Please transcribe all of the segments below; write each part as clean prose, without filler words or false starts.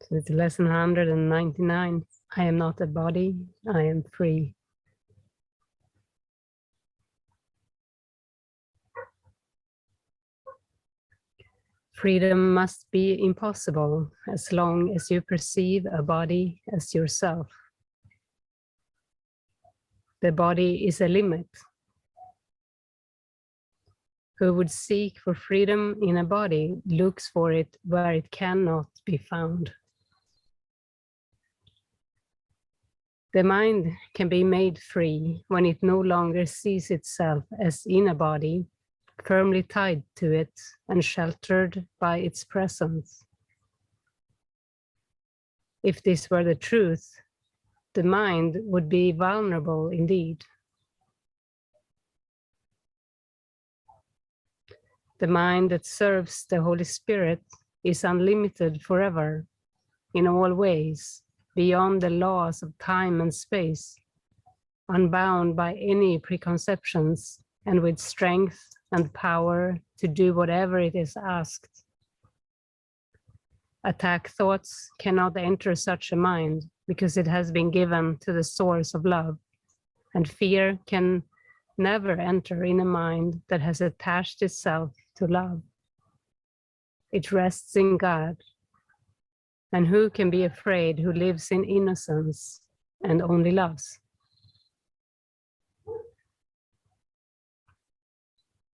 So it's lesson 199. I am not a body, I am free. Freedom must be impossible as long as you perceive a body as yourself. The body is a limit. Who would seek for freedom in a body looks for it where it cannot be found. The mind can be made free when it no longer sees itself as in a body, firmly tied to it and sheltered by its presence. If this were the truth, the mind would be vulnerable indeed. The mind that serves the Holy Spirit is unlimited forever, in all ways, beyond the laws of time and space, unbound by any preconceptions, and with strength and power to do whatever it is asked. Attack thoughts cannot enter such a mind because it has been given to the source of love, and fear can never enter in a mind that has attached itself to love. It rests in God, and who can be afraid who lives in innocence and only loves?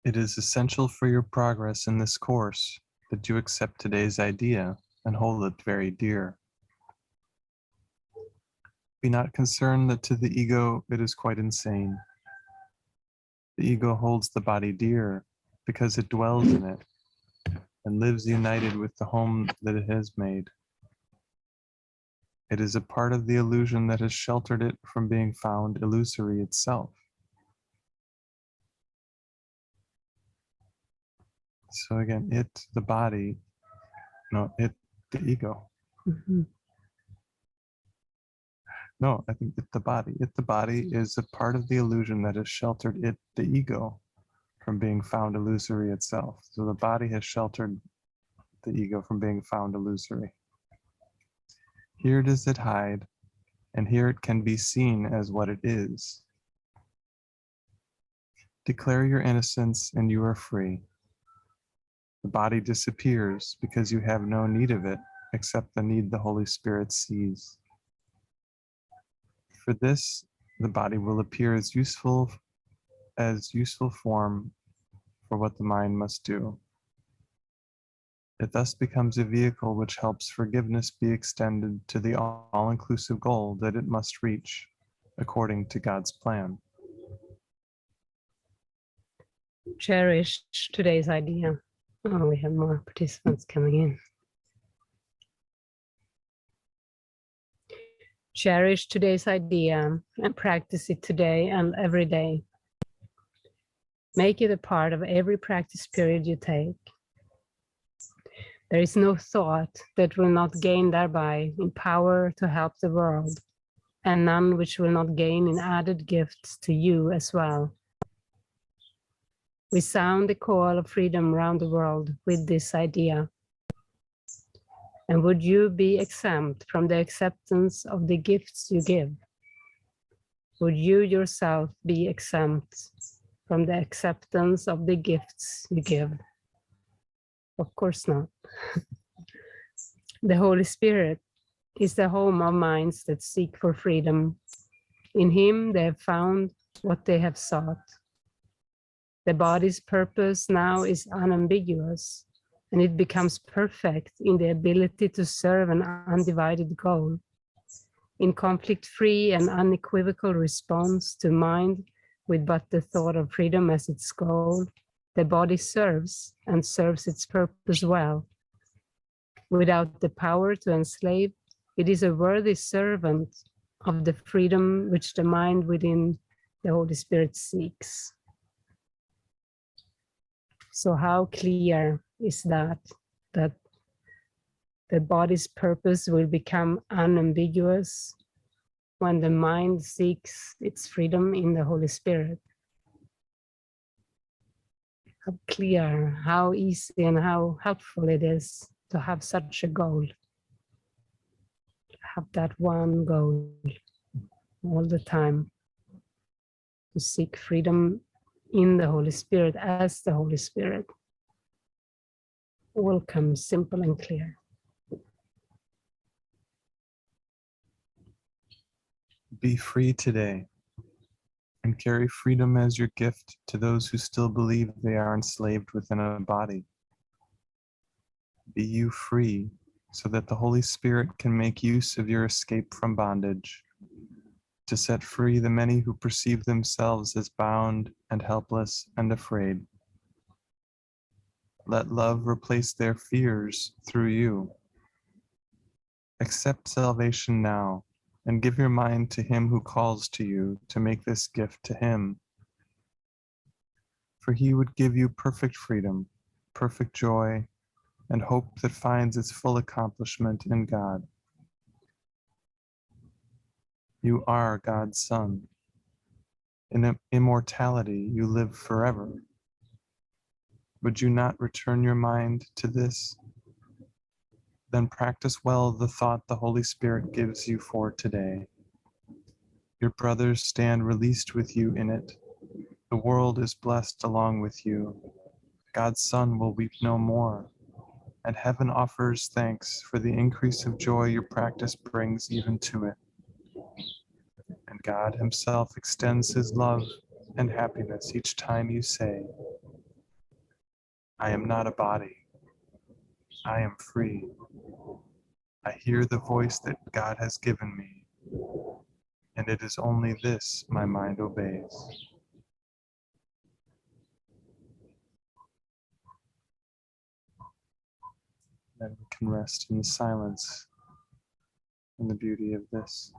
It is essential for your progress in this course that you accept today's idea and hold it very dear. Be not concerned that to the ego it is quite insane. The ego holds the body dear because it dwells in it and lives united with the home that it has made. It is a part of the illusion that has sheltered it from being found illusory itself. So again, it, the body, no, it, the ego. Mm-hmm. No, I think it, the body. It, the body, is a part of the illusion that has sheltered it, the ego, from being found illusory itself. So the body has sheltered the ego from being found illusory. Here does it hide, and here it can be seen as what it is. Declare your innocence and you are free. The body disappears because you have no need of it except the need the Holy Spirit sees. For this, the body will appear as useful form for what the mind must do. It thus becomes a vehicle which helps forgiveness be extended to the all-inclusive goal that it must reach according to God's plan. Cherish today's idea. Oh, we have more participants coming in. Cherish today's idea and practice it today and every day. Make it a part of every practice period you take. There is no thought that will not gain thereby in power to help the world, and none which will not gain in added gifts to you as well. We sound the call of freedom around the world with this idea. And would you be exempt from the acceptance of the gifts you give? Would you yourself be exempt from the acceptance of the gifts you give? Of course not. The Holy Spirit is the home of minds that seek for freedom. In Him they have found what they have sought. The body's purpose now is unambiguous, and it becomes perfect in the ability to serve an undivided goal. In conflict-free and unequivocal response to mind with but the thought of freedom as its goal, the body serves and serves its purpose well. Without the power to enslave, it is a worthy servant of the freedom which the mind within the Holy Spirit seeks. So how clear is that the body's purpose will become unambiguous when the mind seeks its freedom in the Holy Spirit? How clear, how easy, and how helpful it is to have such a goal. have that one goal all the time, to seek freedom in the Holy Spirit, as the Holy Spirit, all comes simple and clear. Be free today and carry freedom as your gift to those who still believe they are enslaved within a body. Be you free so that the Holy Spirit can make use of your escape from bondage to set free the many who perceive themselves as bound and helpless and afraid. Let love replace their fears through you. Accept salvation now and give your mind to him who calls to you to make this gift to him. For he would give you perfect freedom, perfect joy, and hope that finds its full accomplishment in God. You are God's Son. In immortality, you live forever. Would you not return your mind to this? Then practice well the thought the Holy Spirit gives you for today. Your brothers stand released with you in it. The world is blessed along with you. God's Son will weep no more, and heaven offers thanks for the increase of joy your practice brings even to it. And God himself extends his love and happiness each time you say, I am not a body. I am free. I hear the voice that God has given me, and it is only this my mind obeys. Then we can rest in the silence and the beauty of this.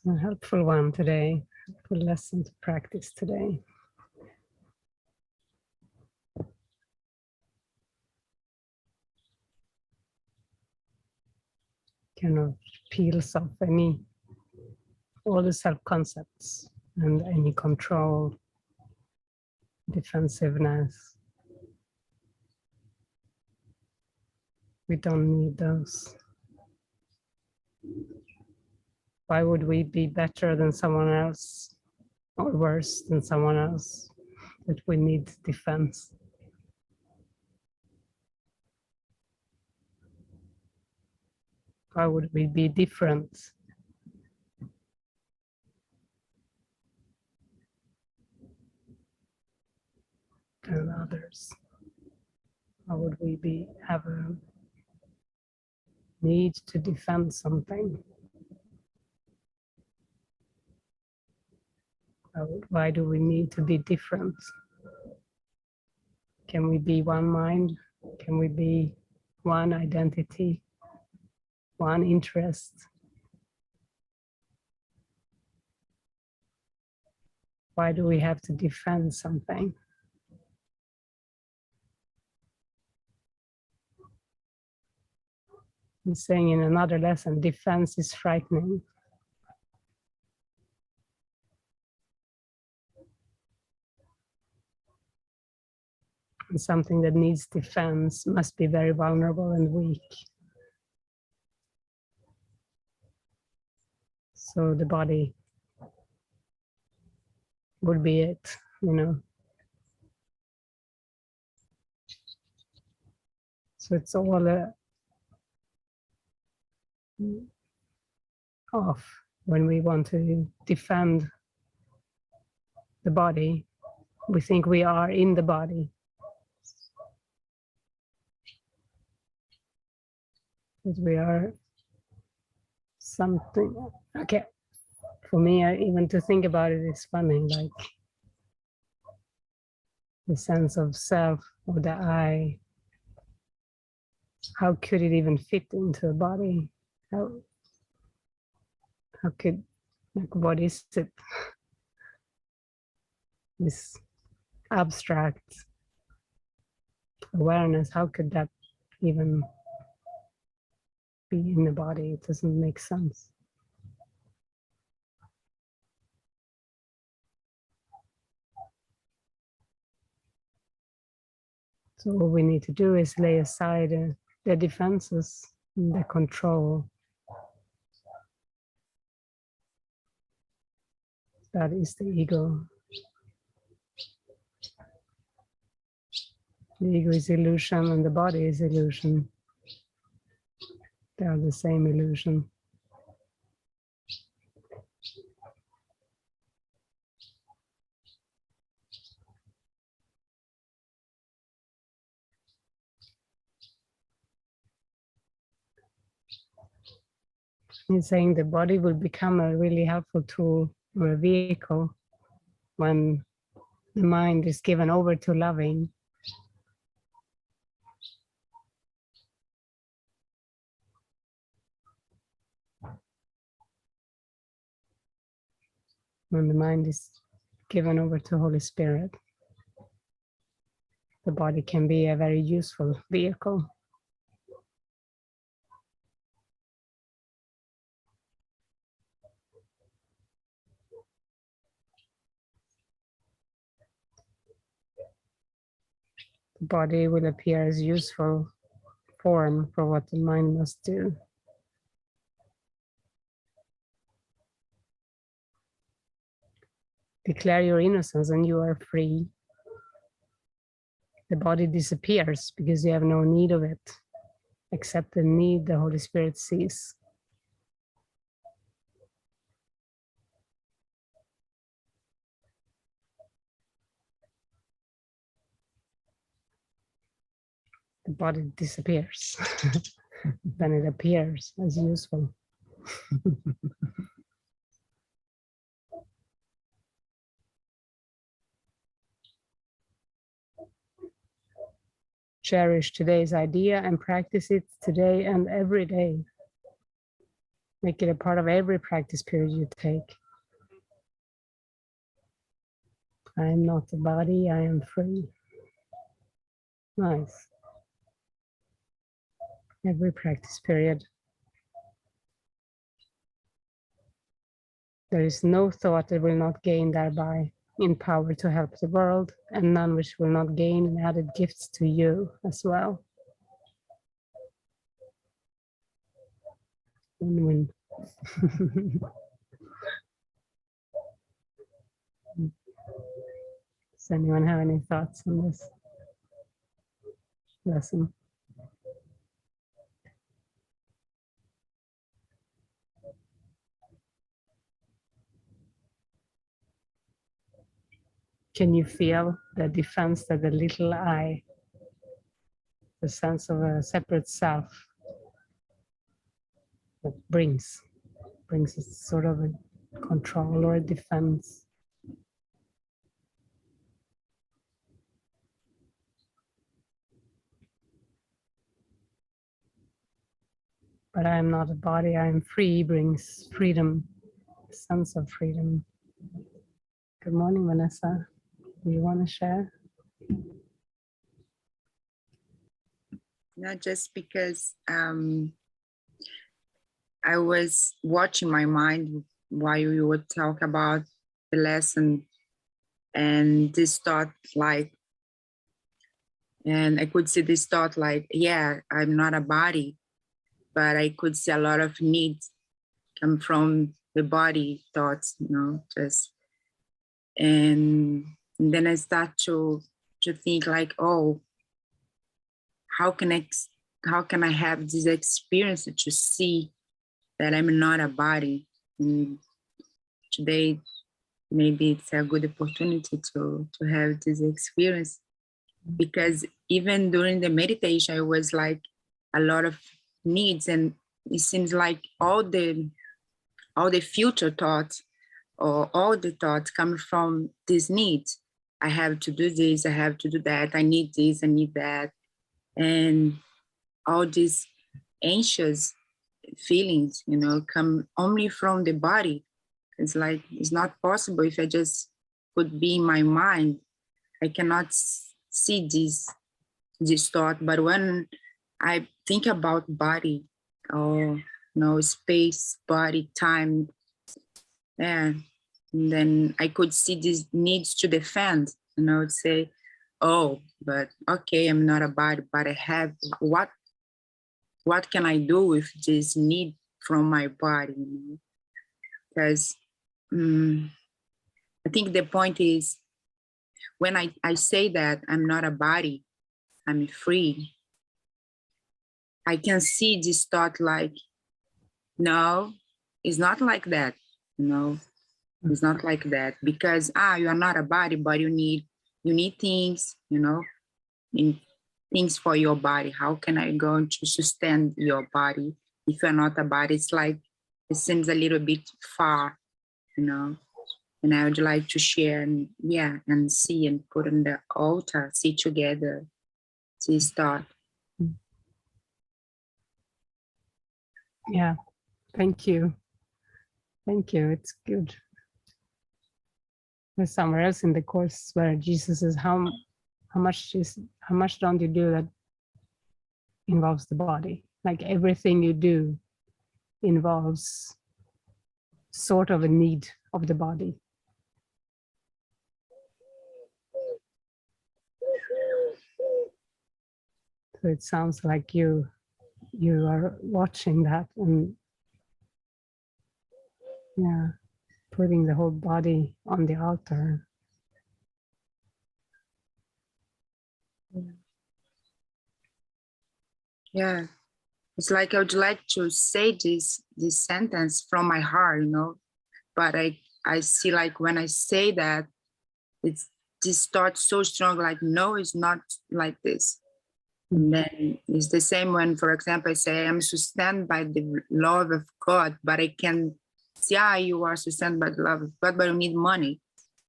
a helpful one today, helpful lesson to practice today. Kind of peels off all the self-concepts and any control, defensiveness. We don't need those. Why would we be better than someone else or worse than someone else that we need defense? Why would we be different than others? Why would we have a need to defend something? Why do we need to be different? Can we be one mind? Can we be one identity, one interest? Why do we have to defend something? He's saying in another lesson, defense is frightening. And something that needs defense must be very vulnerable and weak. So the body would be it, you know. So it's all off when we want to defend the body. We think we are in the body. That we are something. Okay, for me, even to think about it is funny, like the sense of self, or the I. How could it even fit into a body? How could, like, what is it? This abstract awareness, how could that even be in the body? It doesn't make sense. So what we need to do is lay aside the defenses, the control. That is the ego. The ego is illusion and the body is illusion. They are the same illusion. He's saying the body will become a really helpful tool or a vehicle when the mind is given over to loving. When the mind is given over to Holy Spirit, the body can be a very useful vehicle. The body will appear as useful form for what the mind must do. Declare your innocence and you are free. The body disappears because you have no need of it, except the need the Holy Spirit sees. The body disappears. Then it appears as useful. Cherish today's idea and practice it today and every day. Make it a part of every practice period you take. I am not the body, I am free. Nice. Every practice period. There is no thought that will not gain thereby in power to help the world, and none which will not gain in added gifts to you as well. Win-win. Does anyone have any thoughts on this lesson? Can you feel the defense that the little I, the sense of a separate self, that brings a sort of a control or a defense? But I am not a body, I am free, brings freedom, a sense of freedom. Good morning, Vanessa. Do you want to share? Not just because I was watching my mind while you would talk about the lesson, and this thought like, and I could see this thought like, yeah, I'm not a body, but I could see a lot of needs come from the body thoughts, you know, just, and then I start to think like, oh, how can I have this experience to see that I'm not a body? And today, maybe it's a good opportunity to have this experience, because even during the meditation, it was like a lot of needs, and it seems like all the future thoughts or all the thoughts come from these needs. I have to do this, I have to do that, I need this, I need that. And all these anxious feelings, you know, come only from the body. It's like, it's not possible if I just could be in my mind. I cannot see this thought. But when I think about body, or, you know, space, body, time, yeah, and then I could see these needs to defend, you know, say, oh, but okay, I'm not a body, but I have what can I do with this need from my body? You know? Because I think the point is, when I say that I'm not a body, I'm free, I can see this thought like, no, it's not like that. You know, it's not like that, because you are not a body, but you need things, you know, things for your body. How can I go to sustain your body if you're not a body? It's like, it seems a little bit far, you know. And I would like to share and see and put on the altar, see together, this thought. Yeah, thank you. Thank you, it's good. There's somewhere else in the course where Jesus says, how much don't you do that involves the body? Like everything you do involves sort of a need of the body. So it sounds like you are watching that and putting the whole body on the altar. Yeah, it's like I would like to say this sentence from my heart, you know, but I see like when I say that, it's this thought so strong, like, no, it's not like this. And then it's the same when, for example, I say I'm sustained by the love of God, but I can see, you are sustained by the love of God, but you need money.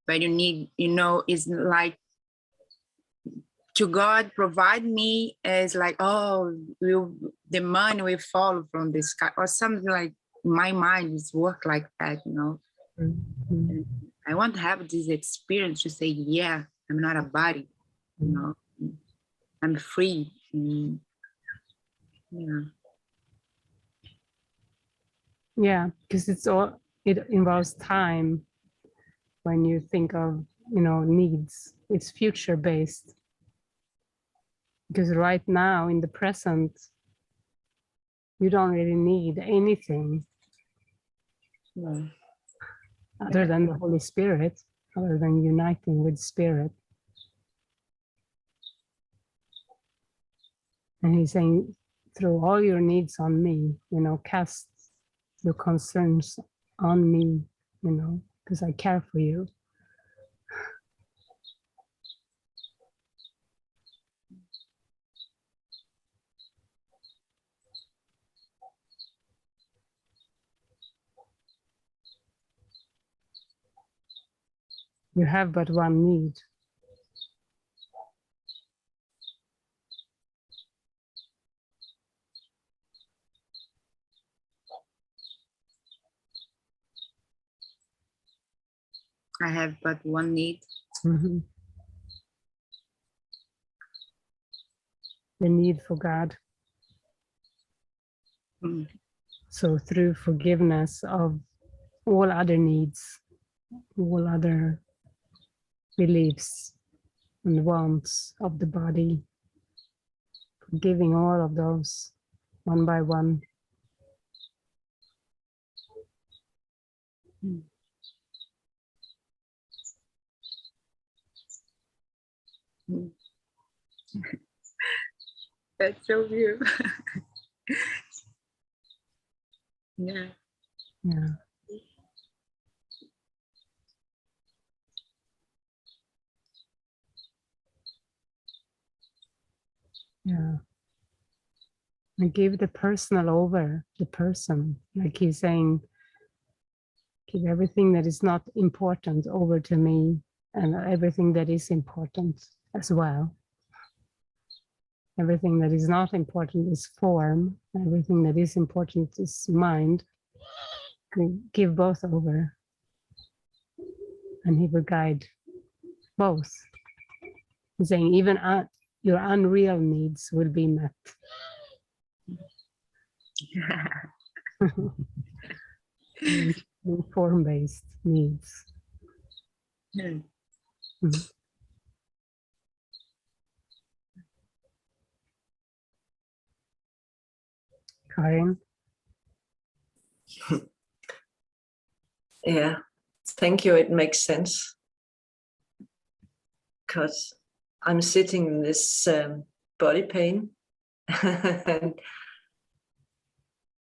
But you need, you know, it's like, to God provide me as like, oh, the money will fall from the sky or something like my mind is work like that, you know. Mhm. And I want to have this experience to say, yeah, I'm not a body, you know, I'm free. Yeah. Yeah, because it involves time when you think of, needs. It's future based. Because right now in the present, you don't really need anything Yeah. other than the Holy Spirit, other than uniting with Spirit. And he's saying, throw all your needs on me, cast your concerns on me, because I care for you. You have but one need. I have but one need. Mm-hmm. The need for God. Mm. So through forgiveness of all other needs, all other beliefs and wants of the body, forgiving all of those one by one. Mm. Mm. That's so beautiful. Yeah. Yeah. Yeah. And give the personal over, the person, like he's saying, give everything that is not important over to me and everything that is important as well. Everything that is not important is form. Everything that is important is mind. Give both over. And he will guide both. He's saying even your unreal needs will be met. Form-based needs. Mm. Mhm. Karin? Yeah, thank you. It makes sense because I'm sitting in this body pain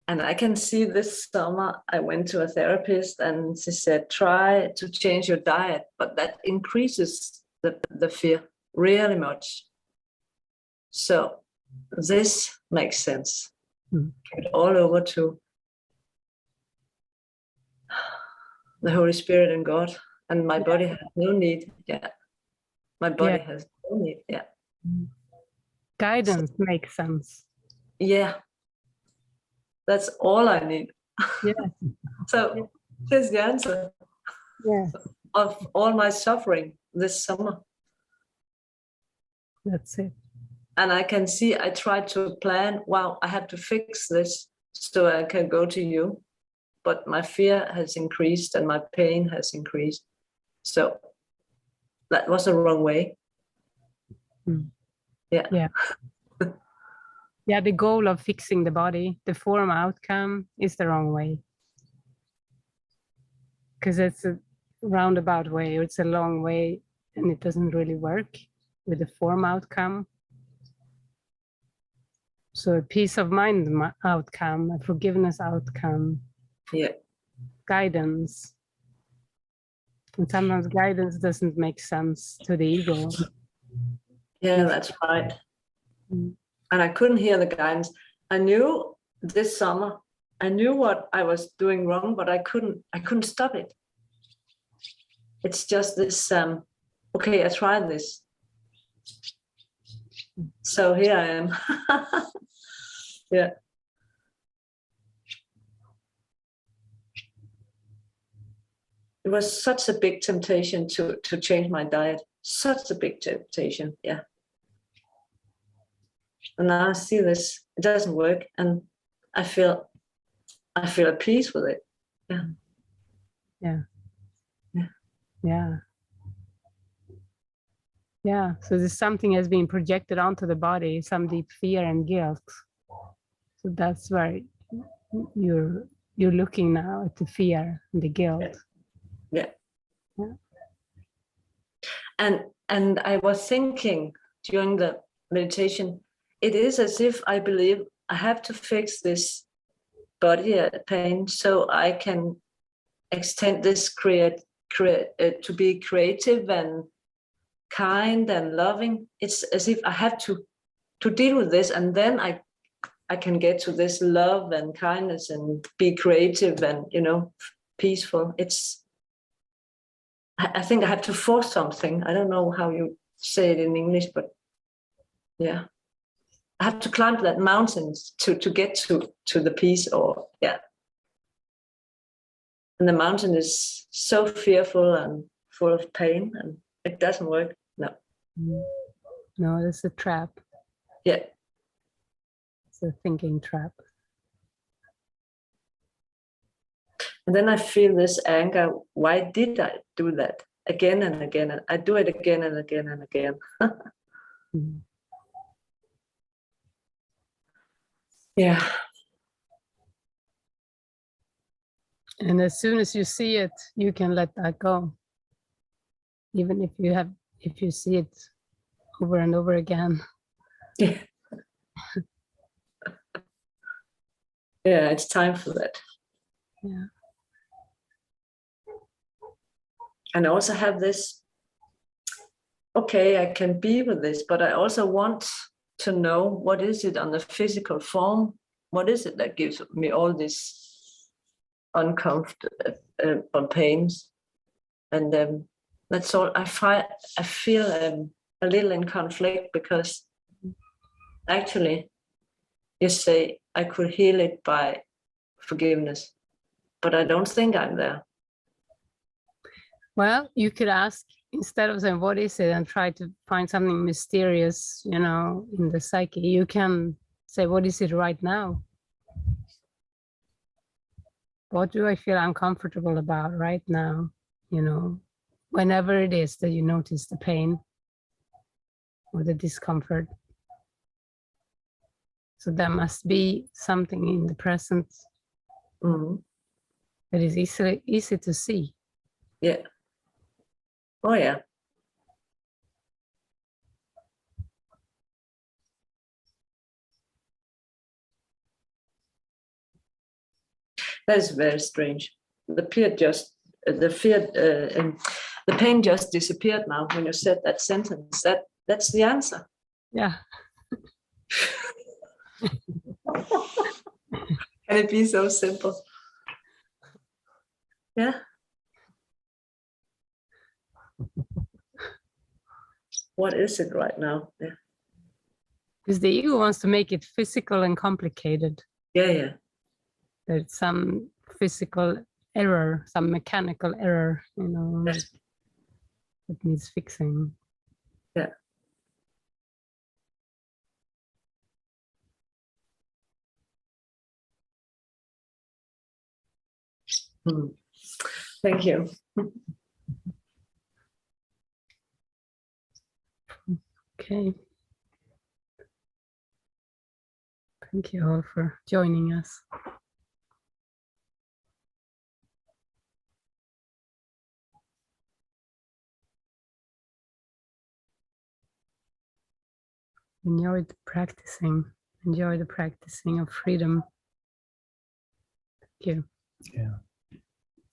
and I can see this summer I went to a therapist and she said, try to change your diet, but that increases the fear really much. So this makes sense. Get all over to the Holy Spirit and God, and my body has no need. Yeah, my body has no need. Yeah. Guidance makes sense. Yeah, that's all I need. Yeah. So here's the answer of all my suffering this summer. That's it. And I can see, I tried to plan, wow, I have to fix this so I can go to you. But my fear has increased and my pain has increased. So that was the wrong way. Yeah. Yeah. Yeah, the goal of fixing the body, the form outcome is the wrong way. Because it's a roundabout way, or it's a long way, and it doesn't really work with the form outcome. So a peace of mind outcome, a forgiveness outcome, Yeah. guidance. And sometimes guidance doesn't make sense to the ego. Yeah, that's right. Mm. And I couldn't hear the guidance. I knew this summer, I knew what I was doing wrong, but I couldn't stop it. It's just this, okay, I tried this. So here I am. Yeah. it was such a big temptation to change my diet. Such a big temptation, yeah. And now I see this, it doesn't work, and I feel at peace with it. Yeah. Yeah. Yeah. Yeah. Yeah. So there's something has been projected onto the body, some deep fear and guilt. So that's where you're looking now at the fear and the guilt. Yeah. Yeah. And I was thinking during the meditation, it is as if I believe I have to fix this body pain so I can extend this to be creative and kind and loving. It's as if I have to deal with this, and then I can get to this love and kindness and be creative and, you know, peaceful. I think I have to force something. I don't know how you say it in English, but yeah, I have to climb that mountain to get to the peace, or yeah. And the mountain is so fearful and full of pain, and it doesn't work. No. No, it's a trap. Yeah. It's a thinking trap. And then I feel this anger. Why did I do that again and again? And I do it again and again and again. Yeah. And as soon as you see it, you can let that go. Even if you see it over and over again. Yeah. Yeah, it's time for that. Yeah. And I also have this, okay, I can be with this, but I also want to know, what is it on the physical form? What is it that gives me all this uncomfortable pains? And that's all. I feel a little in conflict, because actually you say I could heal it by forgiveness, but I don't think I'm there. Well, you could ask, instead of saying, what is it, and try to find something mysterious, you know, in the psyche, you can say, what is it right now? What do I feel uncomfortable about right now? You know, whenever it is that you notice the pain or the discomfort. So there must be something in the present that is easy to see. Yeah. Oh, yeah. That is very strange. The pain just disappeared now when you said that sentence. That's the answer. Yeah. Can it be so simple? Yeah. What is it right now? Yeah. Because the ego wants to make it physical and complicated. Yeah, yeah. There's some physical error, some mechanical error, you know, Yes. that needs fixing. Yeah. Thank you. Okay. Thank you all for joining us. Enjoy the practicing. Enjoy the practicing of freedom. Thank you. Yeah.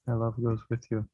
Our love goes with you.